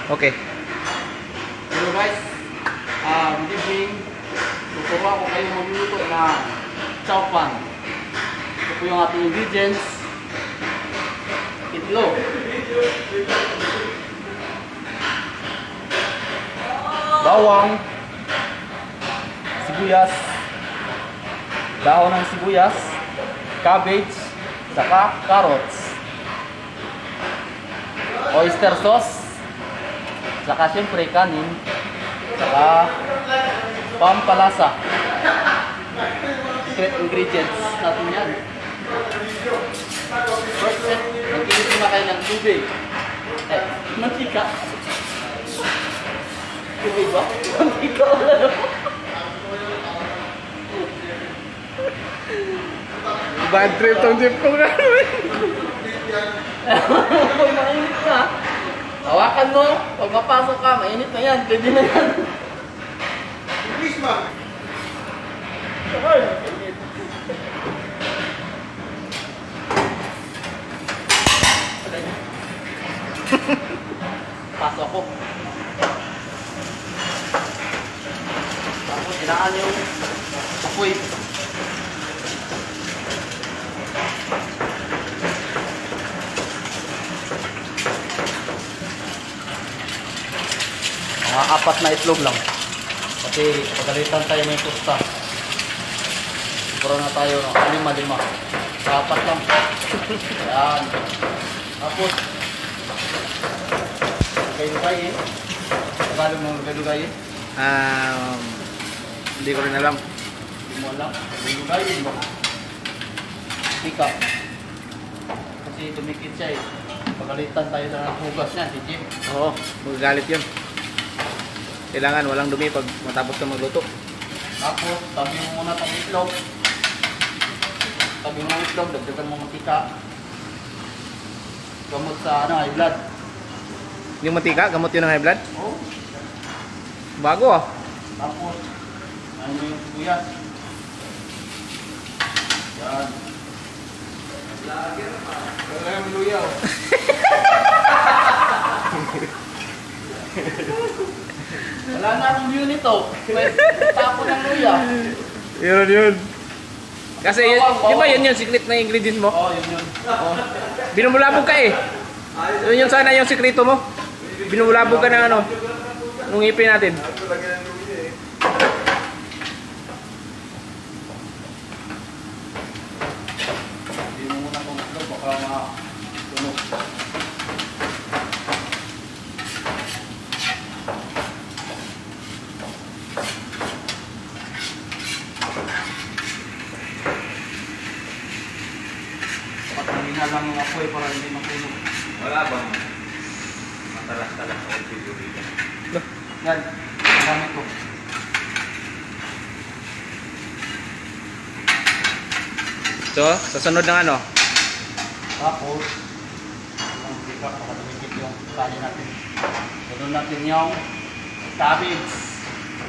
Okay. Hello guys, good evening. Tuturuan ko kayo magluto ng chow pan. Ito po yung ating ingredients. Itlog, bawang, sibuyas, dahon ng sibuyas, cabbage, saka carrots, oyster sauce, saka siyempre kanin, saka pampalasa. Secret ingredients natin yan. First step, mag-inis na kayo ng tubig. Mantika. Tubig ba? Mantika wala na. Bad trip tong jeep ko nga. Mainit na. Hawakan mo. Pag mapasok ka, mainit na yan. Pwede na yan. English ba? Pasok ko. Tapos kailangan yung apoy. Mga 4 na itlog lang. Kasi pagalitan tayo may pusta. Siguro na tayo no? 5. 4 lang. Yan. Tapos lugay-lugayin. Tagalog ng lugay-lugayin. Hindi ko rin alam. Hindi mo alam. Lugay-lugayin ba? Tika. Kasi dumikit siya eh. Pagalitan tayo sa hugas niya, si Jim. Oo, magagalit yun. Kailangan walang dumi pag matapos ka magluto. Tapos, tabi mo muna itong itlog. Tabi mo ng itlog, dagdagan mo mantika. Gamot sa high blood. Yung mantika, gamot yun ng high blood? Oh. Bago ah. Tapos, ano mo yung sibuyas. Yan. Wala yung luyaw. Wala na akong view nito. May tapo ng luya. Yun. Kasi di ba yun yung secret na ingredient mo? Oh, yun. Oh. Binubulabog ka eh. Yun yung sana yung sekreto mo. Binubulabog ka ng ano, nung ipin natin. Hindi mo muna kung itlog, baka matunog. Patuloy na lang yung apoy para hindi matunog. Wala bang matalas-talas o figurita? Yan, gamit ko. So, sa sunod ng ano? Tapos, yung bika, baka dumikit yung kanin natin. Sunod natin yung cabbage.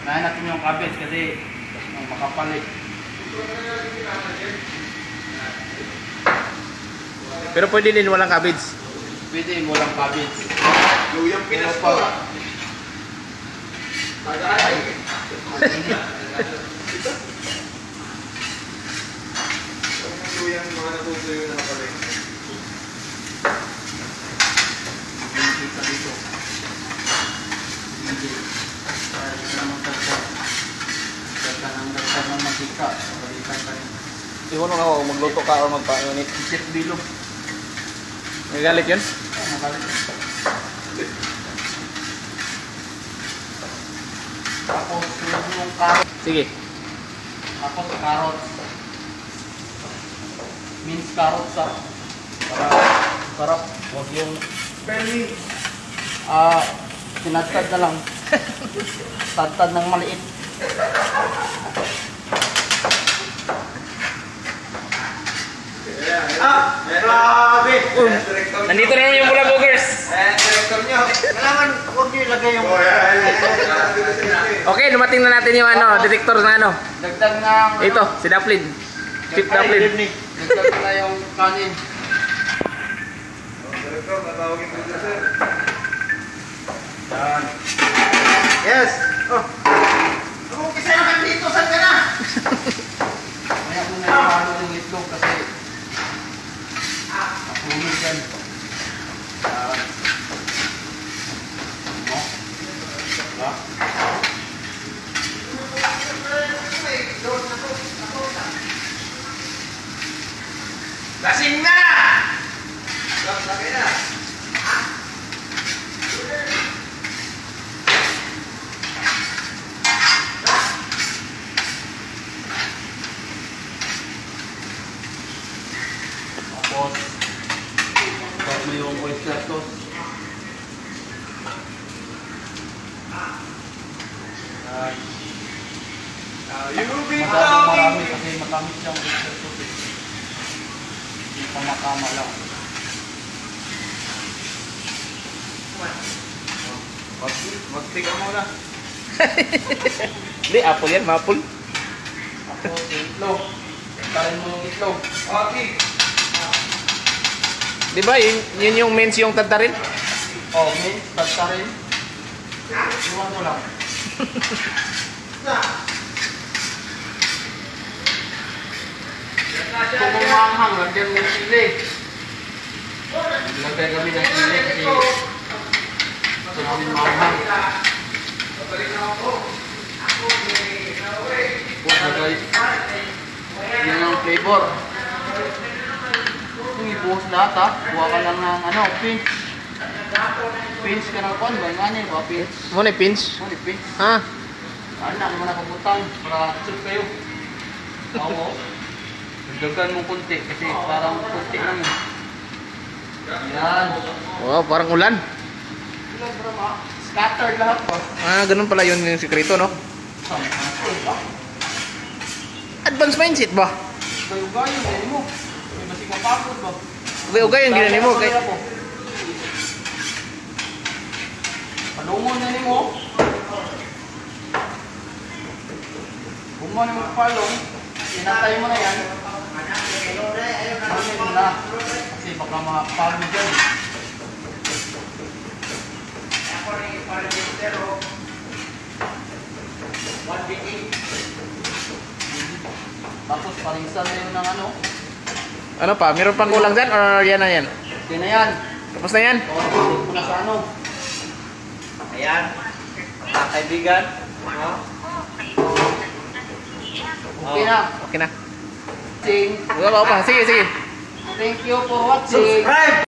Unahin natin yung cabbage kasi yung makapalit. Pero pwede din walang cabbage. Pwede mo lang cabbage. Luyang Pinas pa. Tagay. Luyang mga natutuyo na pala. Hindi ka dito. Hindi. Para dito naman tagpo. Dagdag ng mantika. Pagalitan ka rin. Siguro ako magluto ka o magpa-unit. Isip bilog. Nagalit yun? Nagalit. Tapos yung carrot. Sige. Tapos carrots. Minced carrots sa para sarap. Huwag yung Penny. tinadtad na lang. Tadtad ng maliit. Grabe! Nandito na naman yung Bulabogers. Director nyo. Kailangan huwag nyo ilagay yung Okay, dumating na natin yung ano, detector na ano. dagdag ng Ito, si Daplin. Chip Daplin. dagdag na yung kanin. Director, natawagin ko dito, sir. Yan. Yes! Oh! Umukisa naman dito, saan ka na? Kaya ko na ihalo yung itlog kasi matulog yan. Yan. Ano? Diba? Lasing na! Lagay na. Tapos, start mo yung oyster sauce. Yan. You be Masyadong marami kasi matamis yung oyster sauce. Hindi pa makama lang. Mag-take mo na. Hindi, apple yan, maple. Tapos, yung itlog. Tayin mo yung itlog. Okay. Di ba, yun yung mens yung tadtarin? Oh, mint, tagta rin. Iwan mo lang. Kung mamanghang, lagyan mo yung sili. Lagyan kami ng sili kasi gusto namin maanghang. Pusa guys. Yan ang flavor. Kung ibuhos lahat ha, buha ka lang ng ano, pinch. Pinch ka ng kon, ba nga niya ba? Pinch. Muna yung pinch. Ano, pinch. Ha? Ano na naman ako butang para chip kayo. Oo. Dagdagan mo kunti kasi parang kunti lang yun. Yan. Wow, parang ulan. Ilan bro ma? Scattered lahat ba? Ah, ganun pala yun yung sikreto, no? Scattered ba? Advanced mindset ba? Gayo-gayo, gani mo. May masig mapagod ba? Okay, yung ginani mo. Kay... Palungon na ni mo. Kung mo na magpalong, sinatay mo na yan. Mamit mo na. Kasi baka mapagod yan. Tapos parisan na yun ng ano. Ano pa? Meron pang kulang dyan or yan na yan? Okay na yan. Tapos na yan? O, tutok mo na sa ano. Ayan. Mga kaibigan. No? Okay na. Okay na. Sing. Wala pa. Sige, sige. Thank you for watching. Subscribe!